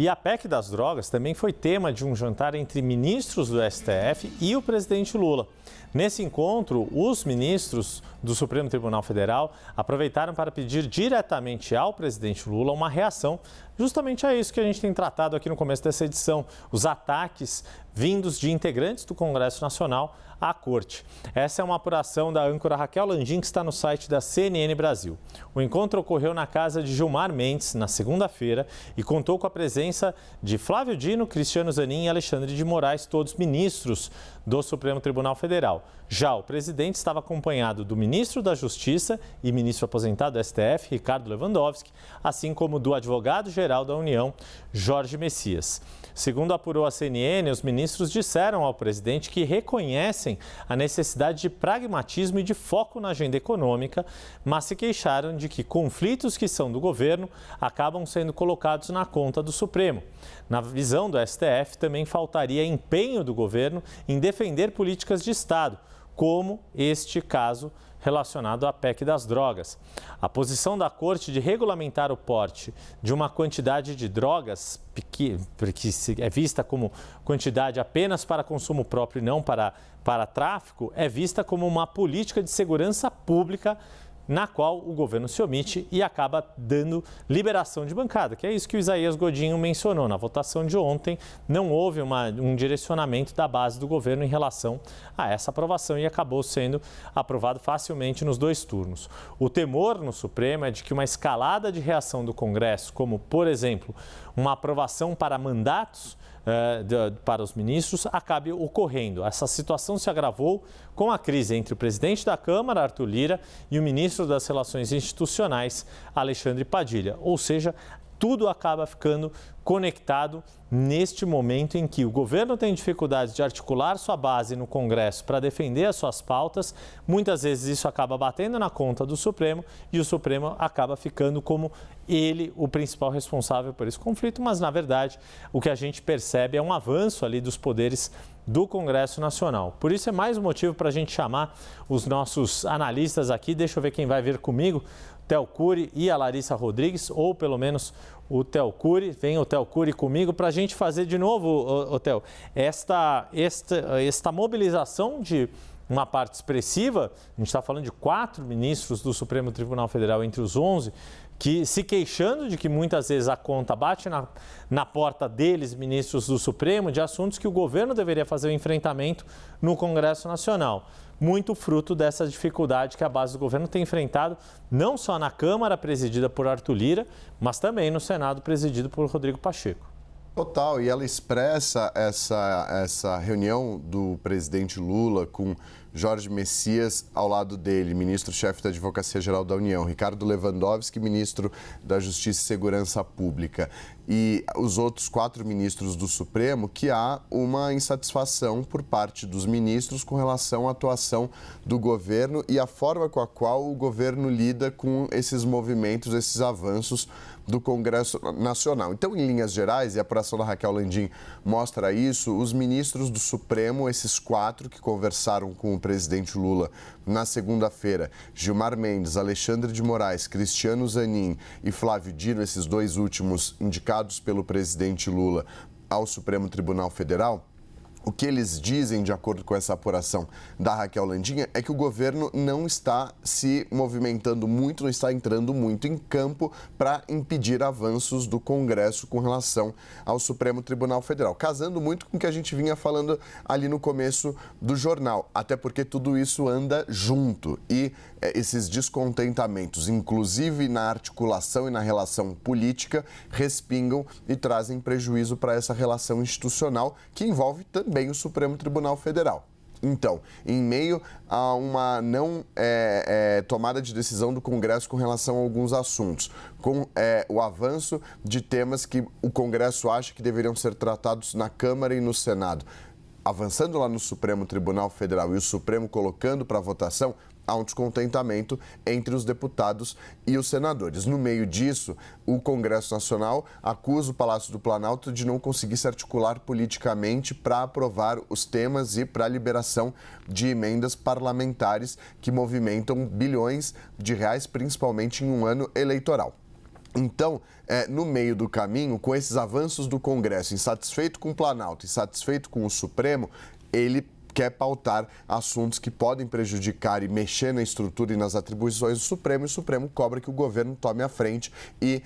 E a PEC das drogas também foi tema de um jantar entre ministros do STF e o presidente Lula. Nesse encontro, os ministros do Supremo Tribunal Federal aproveitaram para pedir diretamente ao presidente Lula uma reação justamente a isso que a gente tem tratado aqui no começo dessa edição, os ataques vindos de integrantes do Congresso Nacional à Corte. Essa é uma apuração da âncora Raquel Landim, que está no site da CNN Brasil. O encontro ocorreu na casa de Gilmar Mendes, na segunda-feira, e contou com a presença de Flávio Dino, Cristiano Zanin e Alexandre de Moraes, todos ministros do Supremo Tribunal Federal. Já o presidente estava acompanhado do ministro da Justiça e ministro aposentado do STF, Ricardo Lewandowski, assim como do advogado-geral da União, Jorge Messias. Segundo apurou a CNN, os ministros disseram ao presidente que reconhecem a necessidade de pragmatismo e de foco na agenda econômica, mas se queixaram de que conflitos que são do governo acabam sendo colocados na conta do Supremo. Na visão do STF, também faltaria empenho do governo em defender políticas de Estado, como este caso relacionado à PEC das drogas. A posição da Corte de regulamentar o porte de uma quantidade de drogas que é vista como quantidade apenas para consumo próprio e não para tráfico, é vista como uma política de segurança pública na qual o governo se omite e acaba dando liberação de bancada, que é isso que o Isaías Godinho mencionou. Na votação de ontem, não houve um direcionamento da base do governo em relação a essa aprovação e acabou sendo aprovado facilmente nos 2 turnos. O temor no Supremo é de que uma escalada de reação do Congresso, como, por exemplo, uma aprovação para mandatos para os ministros, acabe ocorrendo. Essa situação se agravou com a crise entre o presidente da Câmara, Arthur Lira, e o ministro das Relações Institucionais, Alexandre Padilha. Ou seja, tudo acaba ficando conectado neste momento em que o governo tem dificuldades de articular sua base no Congresso para defender as suas pautas. Muitas vezes isso acaba batendo na conta do Supremo e o Supremo acaba ficando como ele o principal responsável por esse conflito, mas na verdade o que a gente percebe é um avanço ali dos poderes do Congresso Nacional. Por isso é mais um motivo para a gente chamar os nossos analistas aqui. Deixa eu ver quem vai vir comigo. Theo Cury e a Larissa Rodrigues, ou pelo menos o Theo Cury. Vem o Theo Cury comigo para a gente fazer de novo, Theo, esta mobilização de uma parte expressiva. A gente está falando de 4 ministros do Supremo Tribunal Federal entre os 11, que se queixando de que muitas vezes a conta bate na porta deles, ministros do Supremo, de assuntos que o governo deveria fazer o enfrentamento no Congresso Nacional. Muito fruto dessa dificuldade que a base do governo tem enfrentado, não só na Câmara, presidida por Arthur Lira, mas também no Senado, presidido por Rodrigo Pacheco. Total, e ela expressa essa reunião do presidente Lula com Jorge Messias ao lado dele, ministro-chefe da Advocacia-Geral da União, Ricardo Lewandowski, ministro da Justiça e Segurança Pública, e os outros 4 ministros do Supremo, que há uma insatisfação por parte dos ministros com relação à atuação do governo e a forma com a qual o governo lida com esses movimentos, esses avanços do Congresso Nacional. Então, em linhas gerais, e a apuração da Raquel Landim mostra isso, os ministros do Supremo, esses 4 que conversaram com o presidente Lula na segunda-feira, Gilmar Mendes, Alexandre de Moraes, Cristiano Zanin e Flávio Dino, esses 2 últimos indicados pelo presidente Lula ao Supremo Tribunal Federal, o que eles dizem, de acordo com essa apuração da Raquel Landim, é que o governo não está se movimentando muito, não está entrando muito em campo para impedir avanços do Congresso com relação ao Supremo Tribunal Federal, casando muito com o que a gente vinha falando ali no começo do jornal, até porque tudo isso anda junto e esses descontentamentos, inclusive na articulação e na relação política, respingam e trazem prejuízo para essa relação institucional que envolve também o Supremo Tribunal Federal. Então, em meio a uma não tomada de decisão do Congresso com relação a alguns assuntos, com o avanço de temas que o Congresso acha que deveriam ser tratados na Câmara e no Senado, avançando lá no Supremo Tribunal Federal e o Supremo colocando para votação, há um descontentamento entre os deputados e os senadores. No meio disso, o Congresso Nacional acusa o Palácio do Planalto de não conseguir se articular politicamente para aprovar os temas e para a liberação de emendas parlamentares que movimentam bilhões de reais, principalmente em um ano eleitoral. Então, no meio do caminho, com esses avanços do Congresso, insatisfeito com o Planalto, insatisfeito com o Supremo, ele quer pautar assuntos que podem prejudicar e mexer na estrutura e nas atribuições do Supremo, e o Supremo cobra que o governo tome a frente e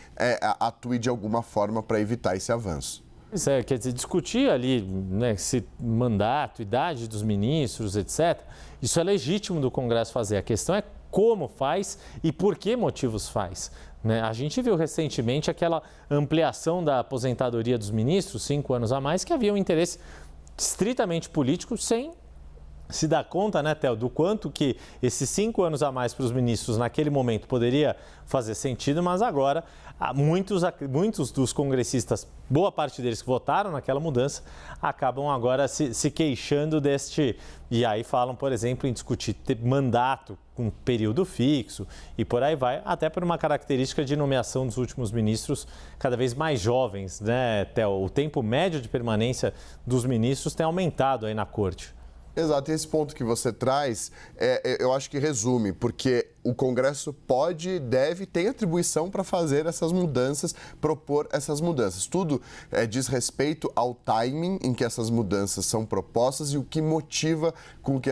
atue de alguma forma para evitar esse avanço. Isso é, quer dizer, discutir ali, né, esse mandato, idade dos ministros, etc., isso é legítimo do Congresso fazer. A questão é como faz e por que motivos faz. Né? A gente viu recentemente aquela ampliação da aposentadoria dos ministros, 5 anos a mais, que havia um interesse estritamente político, sem se dar conta, né, Theo, do quanto que esses 5 anos a mais para os ministros naquele momento poderia fazer sentido, mas agora muitos dos congressistas, boa parte deles que votaram naquela mudança, acabam agora se queixando deste... E aí falam, por exemplo, em discutir mandato com período fixo e por aí vai, até por uma característica de nomeação dos últimos ministros cada vez mais jovens, né, Theo? O tempo médio de permanência dos ministros tem aumentado aí na corte. Exato, e esse ponto que você traz, eu acho que resume, porque o Congresso pode, deve, tem atribuição para fazer essas mudanças, propor essas mudanças. Tudo diz respeito ao timing em que essas mudanças são propostas e o que motiva com que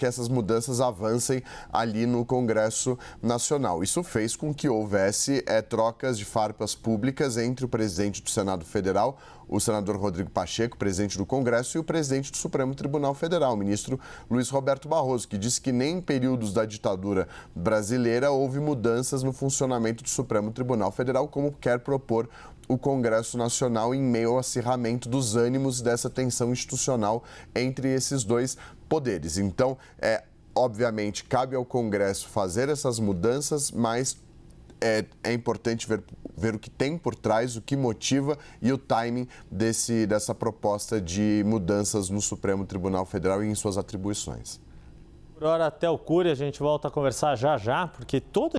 essas mudanças avancem ali no Congresso Nacional. Isso fez com que houvesse trocas de farpas públicas entre o presidente do Senado Federal, o senador Rodrigo Pacheco, presidente do Congresso, e o presidente do Supremo Tribunal Federal, o ministro Luiz Roberto Barroso, que disse que nem em períodos da ditadura brasileira houve mudanças no funcionamento do Supremo Tribunal Federal, como quer propor o Congresso Nacional em meio ao acirramento dos ânimos dessa tensão institucional entre esses dois poderes. Então, obviamente, cabe ao Congresso fazer essas mudanças, mas é importante ver o que tem por trás, o que motiva e o timing dessa proposta de mudanças no Supremo Tribunal Federal e em suas atribuições. Por hora, até o Cury, a gente volta a conversar já, porque todo